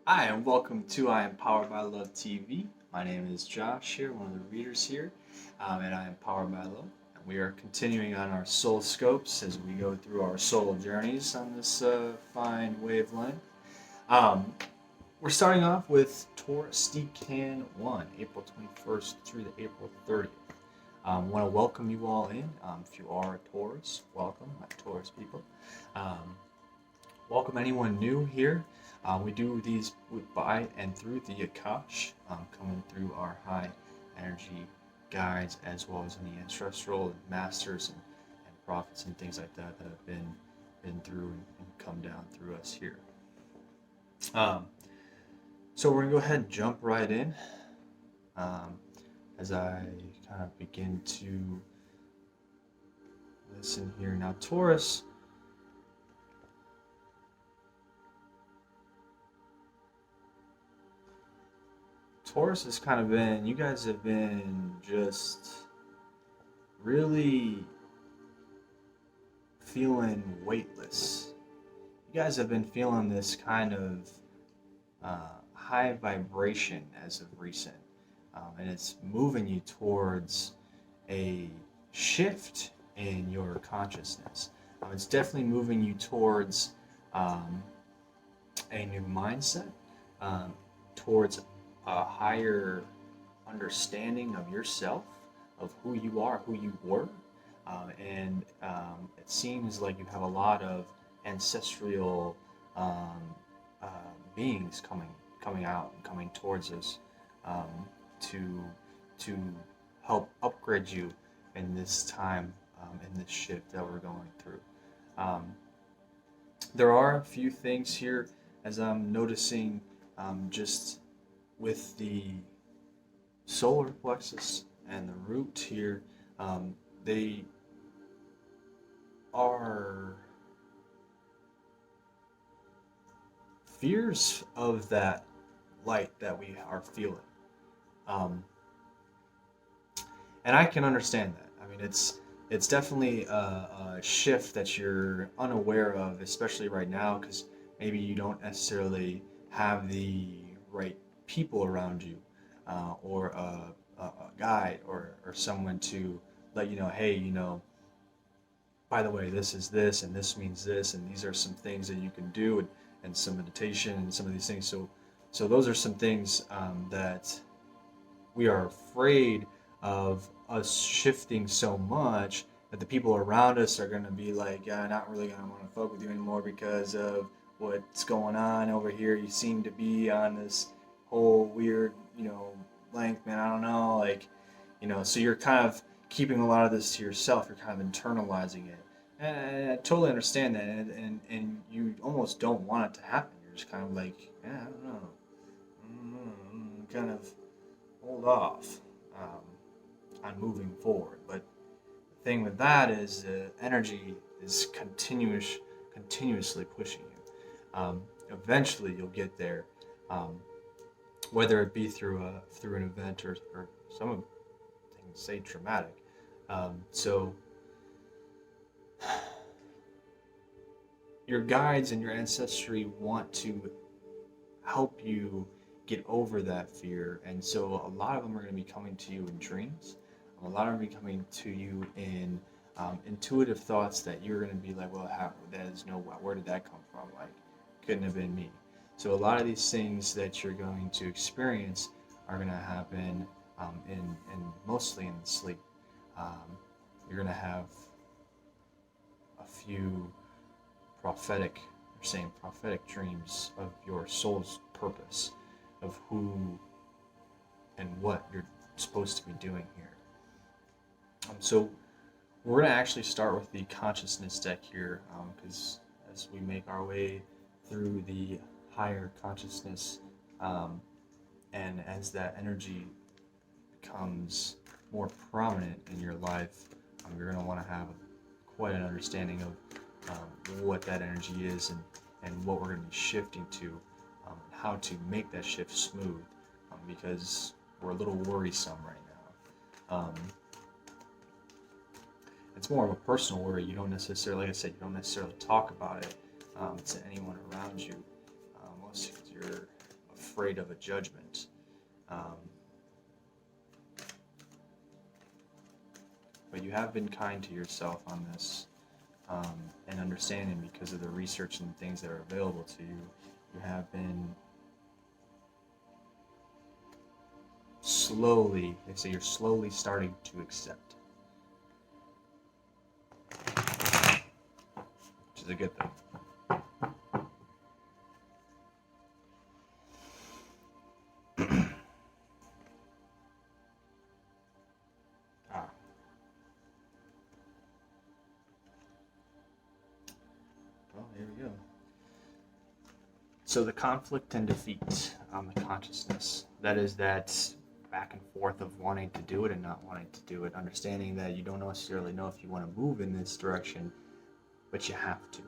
Hi, and welcome to I Am Powered by Love TV. My name is Josh here, one of the readers here, and I am Powered by Love. And we are continuing on our soul scopes as we go through our soul journeys on this fine wavelength. Um, we're starting off with Taurus Decan 1, April 21st through the April 30th. I want to welcome you all in. If you are a Taurus, welcome, my Taurus people. Um, Welcome anyone new here. We do these by and through the Akash, coming through our high energy guides, as well as any ancestral and masters and prophets and things like that that have been through and come down through us here. So we're gonna go ahead and jump right in as I kind of begin to listen here. Now, Taurus has kind of been, you guys have been just really feeling weightless. You guys have been feeling this kind of high vibration as of recent, and it's moving you towards a shift in your consciousness. It's definitely moving you towards a new mindset, towards a higher understanding of yourself, of who you are, who you were, and it seems like you have a lot of ancestral um, uh, beings coming out and coming towards us to to help upgrade you in this time, in this shift that we're going through. Um, there are a few things here as I'm noticing, just with the solar plexus and the root here. They are fears of that light that we are feeling. Um, and I can understand that. I mean, it's definitely a shift that you're unaware of, especially right now, because maybe you don't necessarily have the right people around you, or a guide, or someone to let you know, hey, by the way, this is this, and this means this, and these are some things that you can do, and some meditation, and some of these things. So those are some things that we are afraid of us shifting so much that the people around us are going to be like, yeah, not really going to want to fuck with you anymore because of what's going on over here. You seem to be on this whole weird, length, man. I don't know, like, so you're kind of keeping a lot of this to yourself. You're kind of internalizing it. And I totally understand that, and you almost don't want it to happen. You're just kind of like, yeah, I don't know. Kind of hold off on moving forward. But the thing with that is energy is continuously pushing you. Eventually, you'll get there, whether it be through an event, or some of things say traumatic. So your guides and your ancestry want to help you get over that fear, and so a lot of them are going to be coming to you in dreams. A lot of them are going to be coming to you in intuitive thoughts that you're going to be like, well, where did that come from? Like, couldn't have been me. So a lot of these things that you're going to experience are going to happen in mostly in sleep. You're going to have a few prophetic dreams of your soul's purpose, of who and what you're supposed to be doing here. So we're going to actually start with the consciousness deck here, because as we make our way through the higher consciousness, and as that energy becomes more prominent in your life, you're going to want to have quite an understanding of what that energy is, and what we're going to be shifting to, and how to make that shift smooth, because we're a little worrisome right now. It's more of a personal worry. You don't necessarily, like I said, talk about it to anyone around you, unless you're afraid of a judgment. But you have been kind to yourself on this, and understanding, because of the research and things that are available to you. You have been slowly, they say you're slowly starting to accept, which is a good thing. Well, here we go. So the conflict and defeat on the consciousness, that is that back and forth of wanting to do it and not wanting to do it, understanding that you don't necessarily know if you want to move in this direction, but you have to.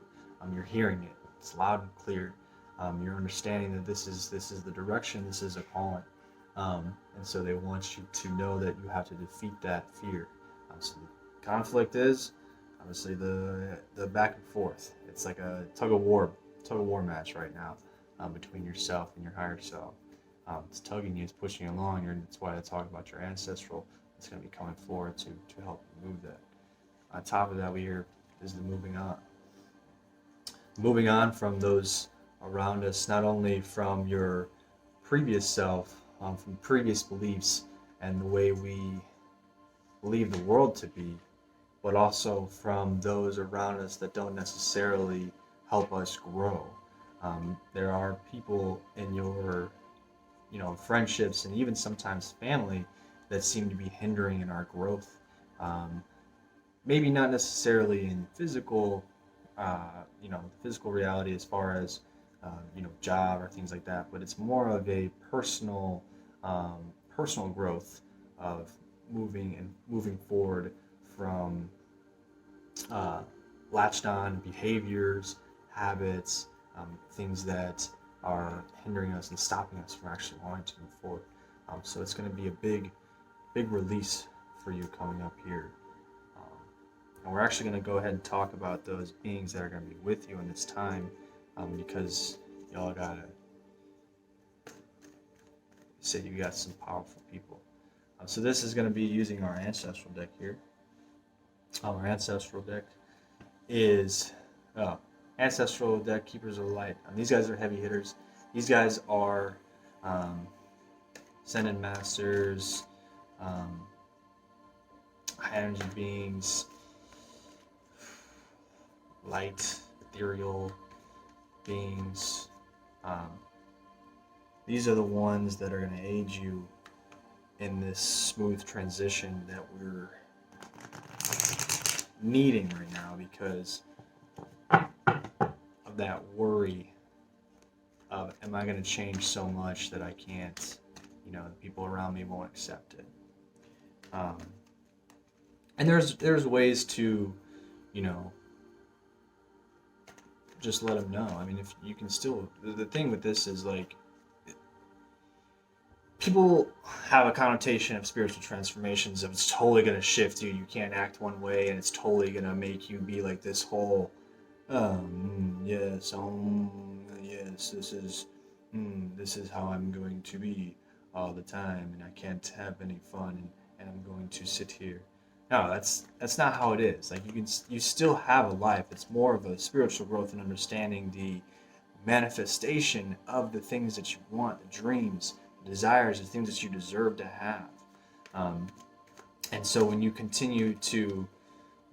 You're hearing it. It's loud and clear. You're understanding that this is the direction, this is a calling. And so they want you to know that you have to defeat that fear. So the conflict is obviously the back and forth. It's like a tug of war match right now, between yourself and your higher self. It's tugging you, it's pushing you along, and that's why I talk about your ancestral. It's going to be coming forward to help you move that. On top of that, we hear is the moving on. Moving on from those around us, not only from your previous self, from previous beliefs and the way we believe the world to be, but also from those around us that don't necessarily help us grow. There are people in your friendships and even sometimes family that seem to be hindering in our growth. Maybe not necessarily in physical, physical reality as far as, job or things like that, but it's more of a personal growth of moving forward from latched on behaviors, habits, things that are hindering us and stopping us from actually wanting to move forward. So it's going to be a big release for you coming up here. And we're actually going to go ahead and talk about those beings that are going to be with you in this time, because y'all gotta say you got some powerful people. So this is going to be using our ancestral deck here. Our ancestral deck is ancestral deck keepers of light. These guys are heavy hitters. These guys are ascended masters, high energy beings, light, ethereal beings. These are the ones that are going to aid you in this smooth transition that we're needing right now, because of that worry of, am I going to change so much that I can't, the people around me won't accept it. And there's ways to, just let them know. I mean, if you can still, the thing with this is, like, people have a connotation of spiritual transformations of it's totally going to shift you. You can't act one way and it's totally going to make you be like this whole, yes, this is how I'm going to be all the time, and I can't have any fun, and I'm going to sit here. No, that's not how it is. Like, you still have a life. It's more of a spiritual growth and understanding the manifestation of the things that you want, the dreams, the desires, the things that you deserve to have. And so when you continue to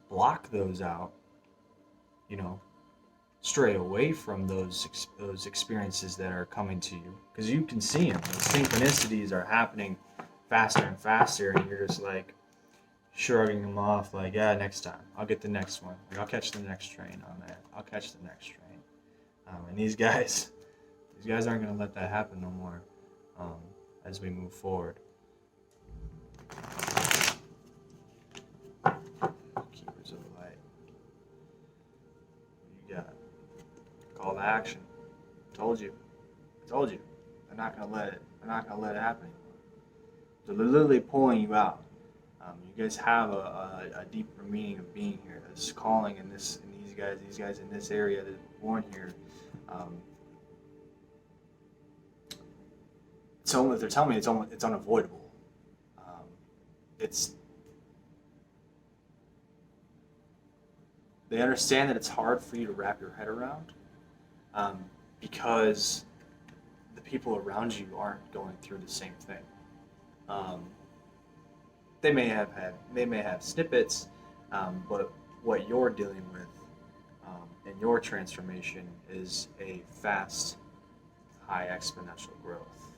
block those out, stray away from those experiences that are coming to you, because you can see them. The synchronicities are happening faster and faster, and you're just like shrugging them off, like, yeah, next time I'll get the next one. Like, I'll catch the next train on that. I'll catch the next train. And these guys aren't going to let that happen no more, as we move forward. Keepers of the light. What you got? Call to action. Told you. They're not going to let it happen anymore. So they're literally pulling you out. You guys have a deeper meaning of being here. This calling, and these guys in this area that were born here, they're telling me it's unavoidable. They understand that it's hard for you to wrap your head around, because the people around you aren't going through the same thing. They may have snippets, but what you're dealing with in your transformation is a fast, high exponential growth.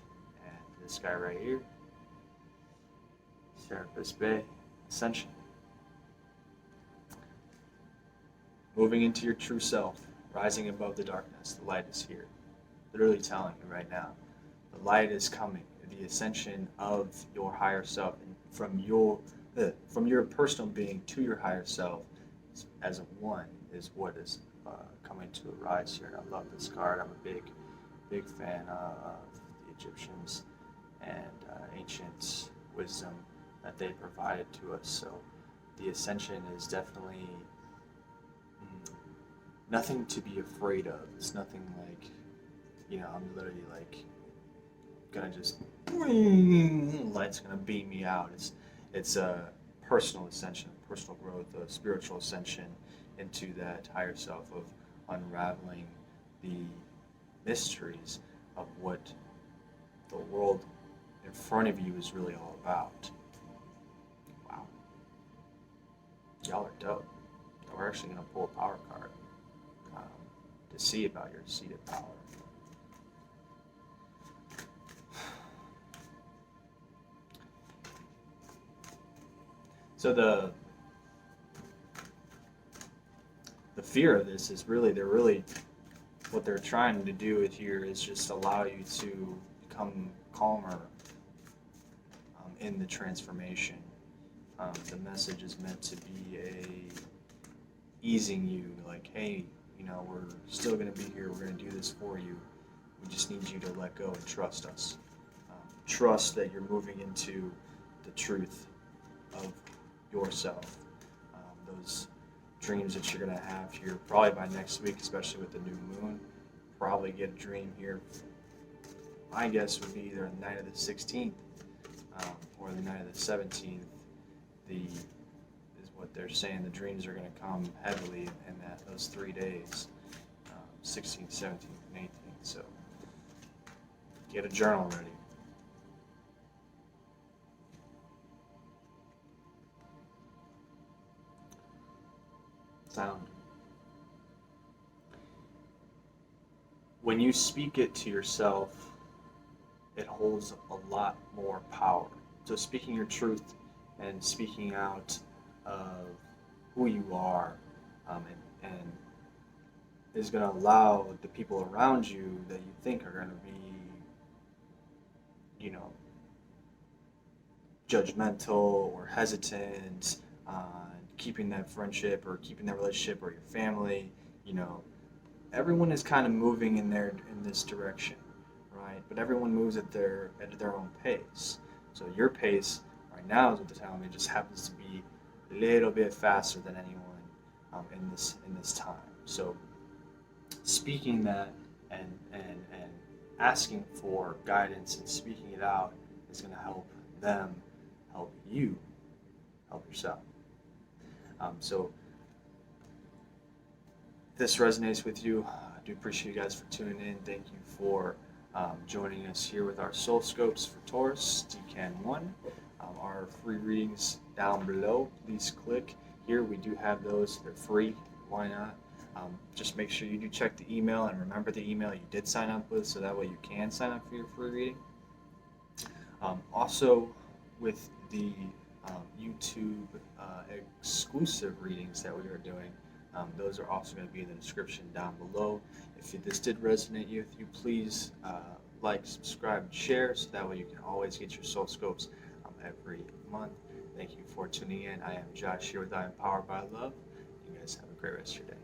And this guy right here, Serapis Bay, Ascension. Moving into your true self, rising above the darkness, the light is here. Literally telling you right now, the light is coming. The ascension of your higher self, and from your personal being to your higher self, as a one, is what is coming to arise here. And I love this card. I'm a big fan of the Egyptians and ancient wisdom that they provided to us. So the ascension is definitely nothing to be afraid of. It's nothing like, I'm literally like gonna just light's gonna beam me out. It's a personal ascension, personal growth, a spiritual ascension into that higher self, of unraveling the mysteries of what the world in front of you is really all about. Wow. Y'all are dope. We're actually going to pull a power card to see about your seated power. So the fear of this is really, what they're trying to do here is just allow you to become calmer in the transformation. The message is meant to be easing you, like, hey, we're still going to be here, we're going to do this for you. We just need you to let go and trust us. Trust that you're moving into the truth of yourself. Those dreams that you're going to have here probably by next week, especially with the new moon, probably get a dream here. My guess would be either the night of the 16th or the night of the 17th. Is what they're saying. The dreams are going to come heavily in those 3 days, 16th, 17th, and 18th. So get a journal ready. Sound. When you speak it to yourself, it holds a lot more power. So speaking your truth and speaking out of who you are, and is going to allow the people around you that you think are going to be, judgmental or hesitant on keeping that friendship or keeping that relationship or your family, everyone is kind of moving in this direction, right? But everyone moves at their own pace. So your pace right now is what they're telling me just happens to be a little bit faster than anyone in this time. So speaking that and asking for guidance and speaking it out is going to help them help you help yourself. So if this resonates with you, I do appreciate you guys for tuning in. Thank you for joining us here with our soul scopes for Taurus Decan 1. Our free readings down below. Please click here. We do have those. They're free. Why not? Just make sure you do check the email and remember the email you did sign up with, so that way you can sign up for your free reading. Also, with the YouTube exclusive readings that we are doing, those are also going to be in the description down below. If this did resonate with you, please like, subscribe, and share, so that way you can always get your soul scopes every month. Thank you for tuning in. I am Josh here with I Am Powered by Love. You guys have a great rest of your day.